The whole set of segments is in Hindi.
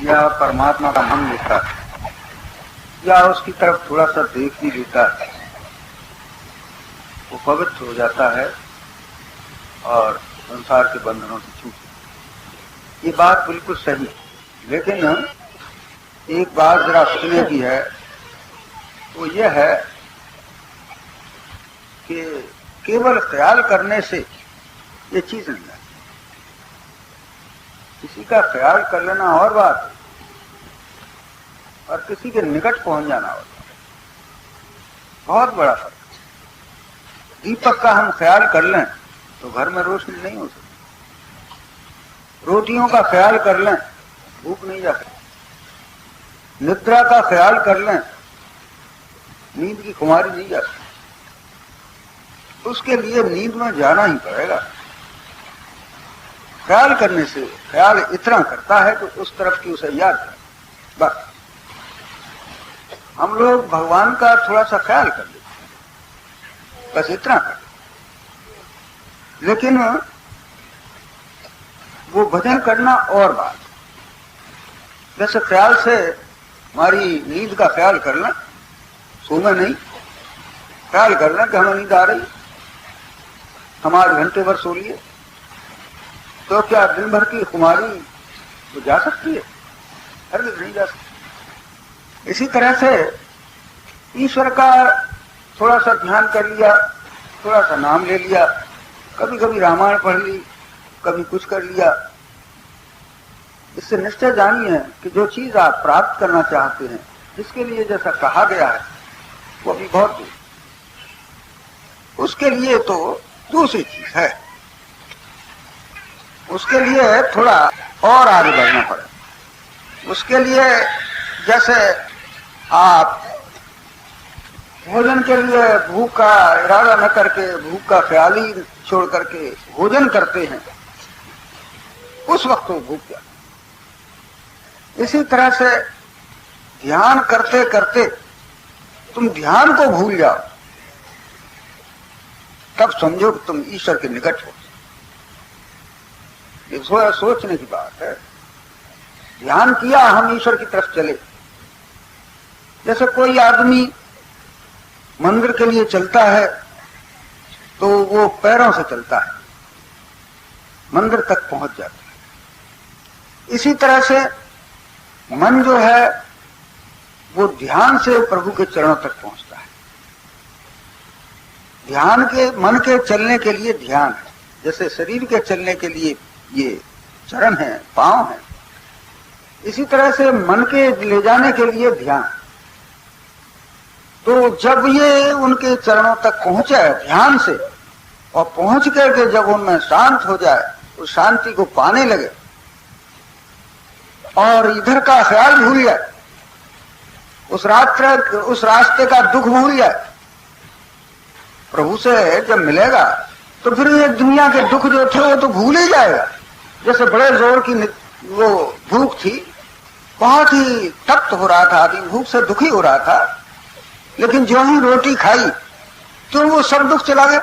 या परमात्मा का नाम लेता है या उसकी तरफ थोड़ा सा देख भी लेता है, वो पवित्र हो जाता है और संसार के बंधनों से छूट। ये बात बिल्कुल सही है, लेकिन एक बात जरा सुनने की है, वो ये है कि केवल ख्याल करने से ये चीज नहीं है। किसी का ख्याल कर लेना और बात है, और किसी के निकट पहुंच जाना और बात। बहुत बड़ा फर्क है। दीपक का हम ख्याल कर लें तो घर में रोशनी नहीं हो सकती। रोटियों का ख्याल कर लें, भूख नहीं जा सकती। निद्रा का ख्याल कर लें, नींद की खुमारी नहीं जा सकती। उसके लिए नींद में जाना ही पड़ेगा। ख्याल करने से ख्याल इतना करता है कि उस तरफ की उसे याद है। बस हम लोग भगवान का थोड़ा सा ख्याल कर लेते हैं, बस इतना कर, लेकिन वो भजन करना और बात। जैसे ख्याल से हमारी नींद का ख्याल करना, सोना नहीं, ख्याल करना कि हमें नींद आ रही, हम 8 घंटे भर सो लिए, तो क्या दिन भर की खुमारी तो जा सकती है? हरगिज़ नहीं जा सकती। इसी तरह से ईश्वर का थोड़ा सा ध्यान कर लिया, थोड़ा सा नाम ले लिया, कभी कभी रामायण पढ़ ली, कभी कुछ कर लिया, इससे निश्चय जानिए कि जो चीज आप प्राप्त करना चाहते हैं, जिसके लिए जैसा कहा गया है, वो अभी बहुत दूर, उसके लिए तो दूसरी चीज है। उसके लिए थोड़ा और आगे बढ़ना पड़े। उसके लिए जैसे आप भोजन के लिए भूख का इरादा न करके, भूख का ख्याल ही छोड़ करके भोजन करते हैं, उस वक्त वो भूख जाती। इसी तरह से ध्यान करते करते तुम ध्यान को भूल जाओ, तब समझो कि तुम ईश्वर के निकट हो। ये थोड़ा सोचने की बात है। ध्यान किया, हम ईश्वर की तरफ चले। जैसे कोई आदमी मंदिर के लिए चलता है तो वो पैरों से चलता है, मंदिर तक पहुंच जाता है। इसी तरह से मन जो है वो ध्यान से प्रभु के चरणों तक पहुंचता है। ध्यान के, मन के चलने के लिए ध्यान है, जैसे शरीर के चलने के लिए ये चरण है, पांव है, इसी तरह से मन के ले जाने के लिए ध्यान। तो जब ये उनके चरणों तक पहुंचे ध्यान से, और पहुंच करके जब उनमें शांत हो जाए, उस शांति को पाने लगे और इधर का ख्याल भूल जाए, उस रास्ते का दुख भूल जाए, प्रभु से जब मिलेगा तो फिर ये दुनिया के दुख जो थे वो तो भूल ही जाएगा। जैसे बड़े जोर की वो भूख थी, बहुत ही तप्त हो रहा था आदमी, भूख से दुखी हो रहा था, लेकिन जो ही रोटी खाई तो वो सब दुख चला गया।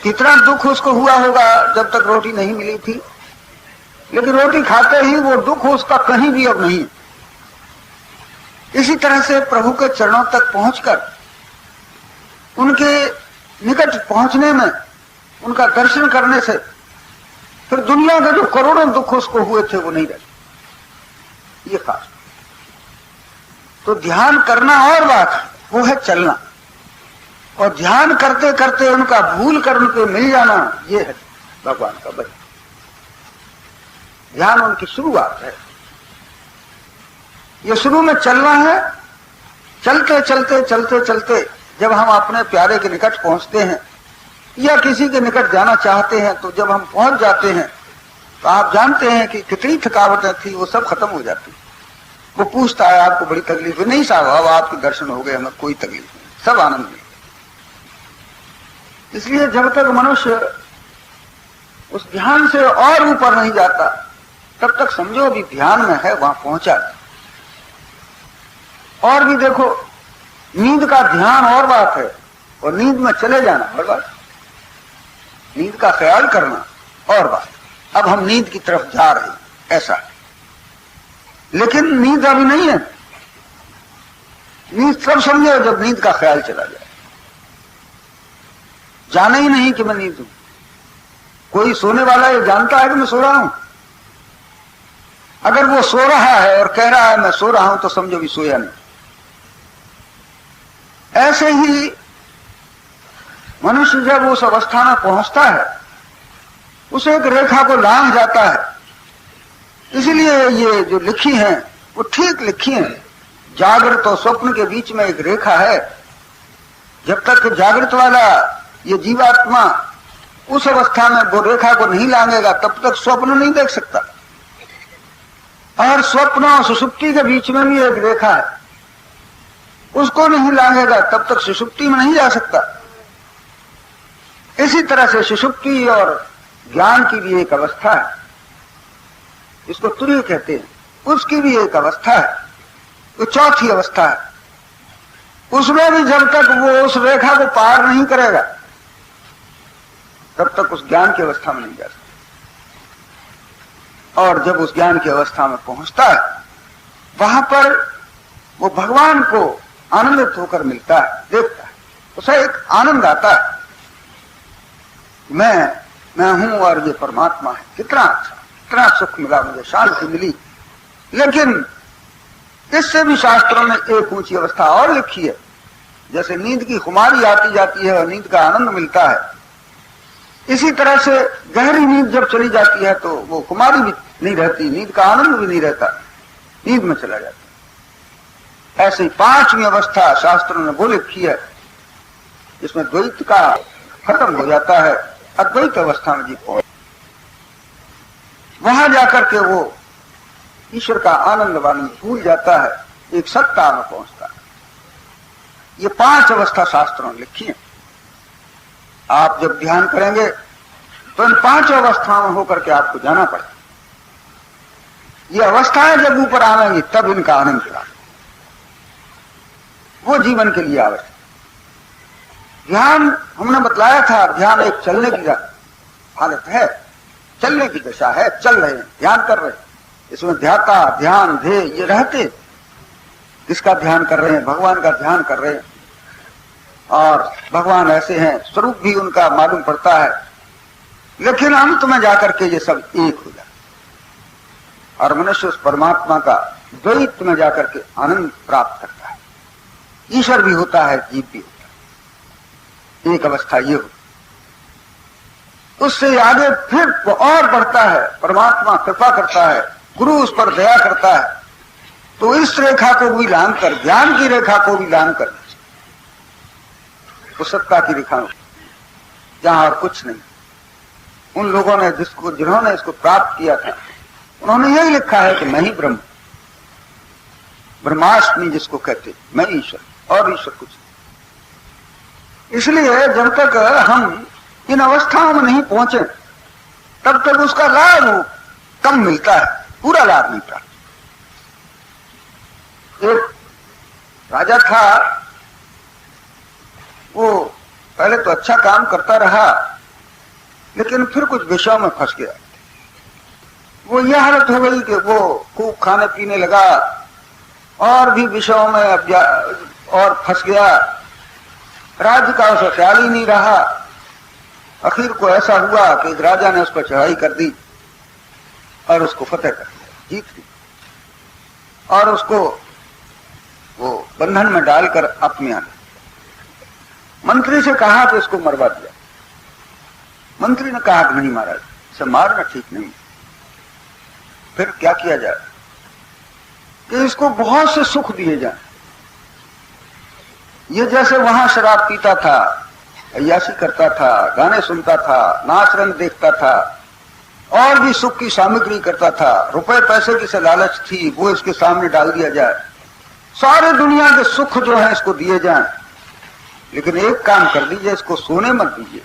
कितना दुख उसको हुआ होगा जब तक रोटी नहीं मिली थी, लेकिन रोटी खाते ही वो दुख उसका कहीं भी अब नहीं। इसी तरह से प्रभु के चरणों तक पहुंचकर उनके निकट पहुंचने में, उनका दर्शन करने से फिर दुनिया के जो करोड़ों दुख उसको हुए थे वो नहीं रहे। ये खास। तो ध्यान करना और बात है, वो है चलना, और ध्यान करते करते उनका भूल कर उनको मिल जाना, ये है भगवान का भजन। ध्यान उनकी शुरुआत है। ये शुरू में चलना है। चलते चलते चलते चलते जब हम अपने प्यारे के निकट पहुंचते हैं या किसी के निकट जाना चाहते हैं, तो जब हम पहुंच जाते हैं तो आप जानते हैं कि कितनी थकावटें थी वो सब खत्म हो जाती। वो पूछता है आपको बड़ी तकलीफ है? नहीं साहब, अब आपके दर्शन हो गए, हमें कोई तकलीफ नहीं, सब आनंद में। इसलिए जब तक मनुष्य उस ध्यान से और ऊपर नहीं जाता, तब तक समझो अभी ध्यान में है, वहां पहुंचा। और भी देखो, नींद का ध्यान और बात है, और नींद में चले जाना और बात, नींद का ख्याल करना और बात। अब हम नींद की तरफ जा रहे हैं, ऐसा। लेकिन नींद अभी नहीं है। नींद तब समझो जब नींद का ख्याल चला जाए, जाना ही नहीं कि मैं नींद हूं। कोई सोने वाला ये जानता है कि मैं सो रहा हूं? अगर वो सो रहा है और कह रहा है मैं सो रहा हूं तो समझो भी सोया नहीं। ऐसे ही मनुष्य जब उस अवस्था में पहुंचता है, उस एक रेखा को लांघ जाता है। इसलिए ये जो लिखी हैं वो ठीक लिखी हैं। जागृत और स्वप्न के बीच में एक रेखा है। जब तक जागृत वाला ये जीवात्मा उस अवस्था में वो रेखा को नहीं लांघेगा तब तक स्वप्न नहीं देख सकता। और स्वप्न और सुषुप्ति के बीच में भी एक रेखा है, उसको नहीं लांघेगा तब तक सुषुप्ति में नहीं जा सकता। इसी तरह से सुषुप्ति और ज्ञान की भी एक अवस्था है, इसको तुरीय कहते हैं, उसकी भी एक अवस्था है, वो चौथी अवस्था है। उसमें भी जब तक वो उस रेखा को पार नहीं करेगा तब तक उस ज्ञान की अवस्था में नहीं जा सकता। और जब उस ज्ञान की अवस्था में पहुंचता है, वहां पर वो भगवान को आनंदित होकर मिलता है, देखता है, उसे एक आनंद आता है, मैं हूं और ये परमात्मा है। कितना अच्छा, कितना सुख मिला मुझे, शांति मिली। लेकिन इससे भी शास्त्रों ने एक ऊंची अवस्था और लिखी है। जैसे नींद की खुमारी आती जाती है और नींद का आनंद मिलता है, इसी तरह से गहरी नींद जब चली जाती है तो वो खुमारी भी नहीं रहती, नींद का आनंद भी नहीं रहता, नींद में चला जाता। ऐसे ही पांचवी अवस्था शास्त्रों ने वो लिखी है जिसमें द्वैत का खत्म हो जाता है, अद्वैत अवस्था में जी पहुंच, वहां जाकर के वो ईश्वर का आनंद वाणी भूल जाता है, एक सत्ता में पहुंचता है। ये पांच अवस्था शास्त्रों ने लिखी है। आप जब ध्यान करेंगे तो इन पांच अवस्थाओं में होकर के आपको जाना पड़ेगा। ये अवस्थाएं जब ऊपर आएंगी तब इनका आनंद प्राप्त, वो जीवन के लिए आवश्यक। ध्यान हमने बतलाया था, ध्यान एक चलने की हालत है, चलने की दशा है, चल रहे हैं, ध्यान कर रहे हैं। इसमें ध्याता, ध्यान, ध्येय ये रहते। किसका ध्यान कर रहे हैं? भगवान का ध्यान कर रहे हैं। और भगवान ऐसे हैं, स्वरूप भी उनका मालूम पड़ता है, लेकिन अंत में जाकर के ये सब एक हो जाए और मनुष्य उस परमात्मा का द्वैत में जाकर के आनंद प्राप्त करता है। ईश्वर भी होता है, जीव भी होता है। एक अवस्था ये हो, उससे आगे फिर वो और बढ़ता है। परमात्मा कृपा करता है, गुरु उस पर दया करता है, तो इस रेखा को भी लांघ कर, ज्ञान की रेखा को भी लांघ कर उस सत्ता की रेखा जहां और कुछ नहीं। उन लोगों ने जिन्होंने इसको प्राप्त किया था, उन्होंने यही लिखा है कि मैं ही ब्रह्म, ब्रह्माष्टमी जिसको कहते, मैं ईश्वर और ईश्वर कुछ नहीं। इसलिए जब तक हम इन अवस्थाओं में नहीं पहुंचे तब तक उसका लाभ कम मिलता है, पूरा लाभ नहीं प्राप्त। एक राजा था, वो पहले तो अच्छा काम करता रहा, लेकिन फिर कुछ विषयों में फंस गया। वो यह हालत हो गई कि वो खूब खाने पीने लगा और भी विषयों में और फंस गया। राज्य का उसे ख्याल ही नहीं रहा। आखिर को ऐसा हुआ कि एक राजा ने उस पर चढ़ाई कर दी और उसको फतेह कर दिया, जीत ली, और उसको वो बंधन में डालकर अपने आने। मंत्री से कहा कि इसको मरवा दिया। मंत्री ने कहा कि नहीं महाराज, इसे मारना ठीक नहीं। फिर क्या किया जाए कि इसको बहुत से सुख दिए जाए। ये जैसे वहां शराब पीता था, अय्याशी करता था, गाने सुनता था, नाच रंग देखता था, और भी सुख की सामग्री करता था, रुपए पैसे की से लालच थी, वो इसके सामने डाल दिया जाए। सारे दुनिया के सुख जो है इसको दिए जाएं, लेकिन एक काम कर दीजिए, इसको सोने मत दीजिए।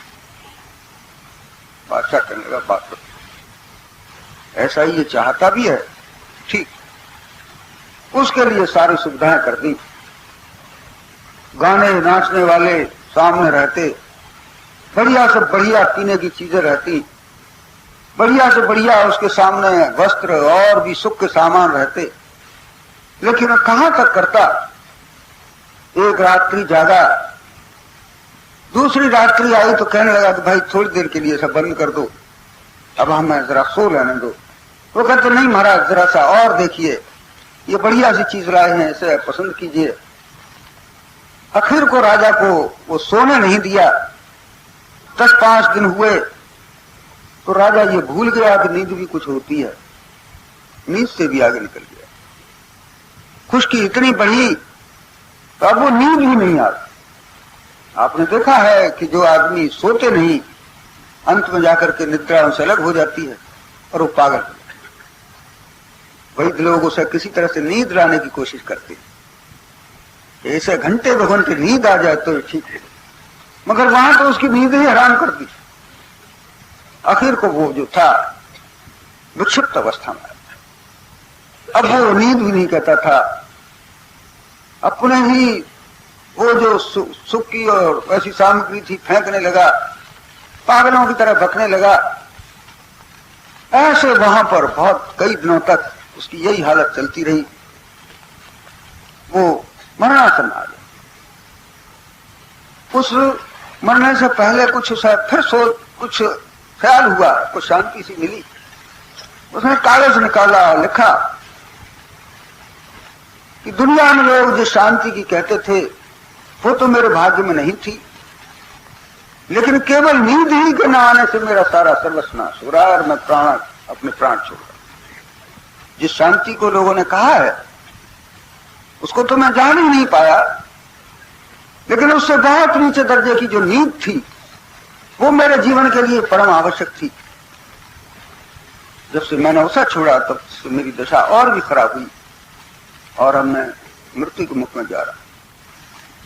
बादशाह कहने लगा, बात तो ऐसा ही ये चाहता भी है, ठीक, उसके लिए सारी सुविधाएं कर दी। गाने नाचने वाले सामने रहते, बढ़िया से बढ़िया पीने की चीजें रहती, बढ़िया से बढ़िया उसके सामने वस्त्र और भी सुख के सामान रहते, लेकिन कहां तक करता। एक रात्रि जागा, दूसरी रात्रि आई तो कहने लगा कि भाई थोड़ी देर के लिए सब बंद कर दो, अब हमें जरा सो लेने दो। वो कहते नहीं महाराज, जरा सा और देखिए, ये बढ़िया सी चीज लाए हैं, इसे पसंद कीजिए। आखिर को राजा को वो सोने नहीं दिया। 10-5 दिन हुए तो राजा ये भूल गया कि नींद भी कुछ होती है, नींद से भी आगे निकल गया। खुशकी इतनी बढ़ी तो अब वो नींद भी नहीं आती। आपने देखा है कि जो आदमी सोते नहीं, अंत में जाकर के निद्रा उनसे अलग हो जाती है और वो पागल हो जाता है। वही लोग उसे किसी तरह से नींद लाने की कोशिश करते हैं, ऐसे घंटे 2 घंटे नींद आ जाए तो ठीक है, मगर वहां तो उसकी नींद ही हराम कर दी। आखिर को वो जो था विक्षिप्त अवस्था में आया। अब वो नींद भी नहीं कहता था, अपने ही वो जो सुख की और ऐसी सामग्री थी फेंकने लगा, पागलों की तरह बकने लगा। ऐसे वहां पर बहुत कई दिनों तक उसकी यही हालत चलती रही। वो मरणासन आ गया। उस मरने से पहले कुछ फिर कुछ ख्याल हुआ, कुछ शांति सी मिली। उसने कागज निकाला, लिखा कि दुनिया में लोग जो शांति की कहते थे वो तो मेरे भाग्य में नहीं थी, लेकिन केवल नींद ही के न आने से मेरा सारा सर्वस्व नाश हो रहा है और मैं अपने प्राण छोड़ रहा हूं। जिस शांति को लोगों ने कहा है उसको तो मैं जान ही नहीं पाया, लेकिन उससे बहुत नीचे दर्जे की जो नींद थी वो मेरे जीवन के लिए परम आवश्यक थी। जब से मैंने उसे छोड़ा तब से मेरी दशा और भी खराब हुई और अब मैं मृत्यु के मुख में जा रहा।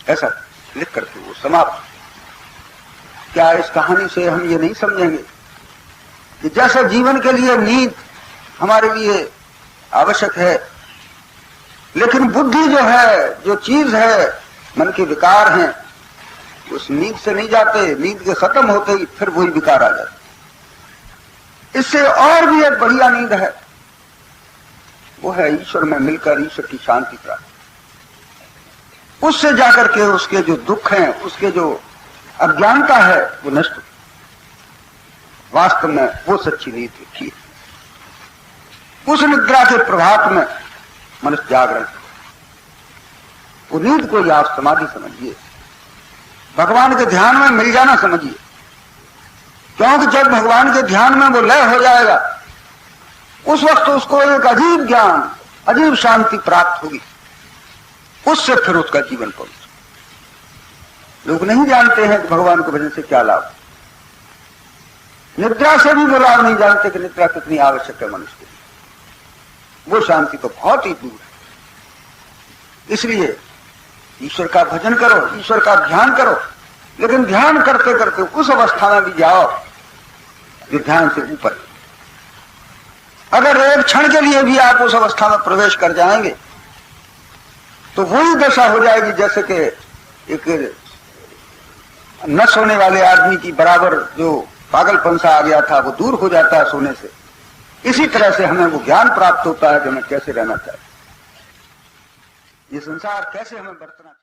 ऐसा लिख करके वो समाप्त। क्या इस कहानी से हम ये नहीं समझेंगे कि जैसा जीवन के लिए नींद हमारे लिए आवश्यक है, लेकिन बुद्धि जो है, जो चीज है, मन के विकार हैं, उस नींद से नहीं जाते। नींद के खत्म होते ही फिर वही विकार आ जाते। इससे और भी एक बढ़िया नींद है, वो है ईश्वर में मिलकर ईश्वर की शांति प्राप्त। उससे जाकर के उसके जो दुख हैं, उसके जो अज्ञानता है वो नष्ट। वास्तव में वो सच्ची नींद लिखी है। उस निद्रा के प्रभात में मनुष्य जागरण, वो नींद को आप समाधि समझिए, भगवान के ध्यान में मिल जाना समझिए। क्योंकि जब भगवान के ध्यान में वो लय हो जाएगा उस वक्त उसको एक अजीब ज्ञान, अजीब शांति प्राप्त होगी। उससे फिर उसका जीवन पवित्र। लोग नहीं जानते हैं कि भगवान के भजन से क्या लाभ। निद्रा से भी वो लाभ नहीं जानते कि निद्रा कितनी आवश्यक है मनुष्य के लिए। वो शांति तो बहुत ही दूर है। इसलिए ईश्वर का भजन करो, ईश्वर का ध्यान करो, लेकिन ध्यान करते करते उस अवस्था में भी जाओ जो ध्यान से ऊपर। अगर एक क्षण के लिए भी आप उस अवस्था में प्रवेश कर जाएंगे तो वही दशा हो जाएगी जैसे कि एक न सोने वाले आदमी की बराबर जो पागलपन सा आ गया था वो दूर हो जाता है सोने से। इसी तरह से हमें वो ज्ञान प्राप्त होता है कि हमें कैसे रहना चाहिए, ये संसार कैसे हमें बरतना चाहिए।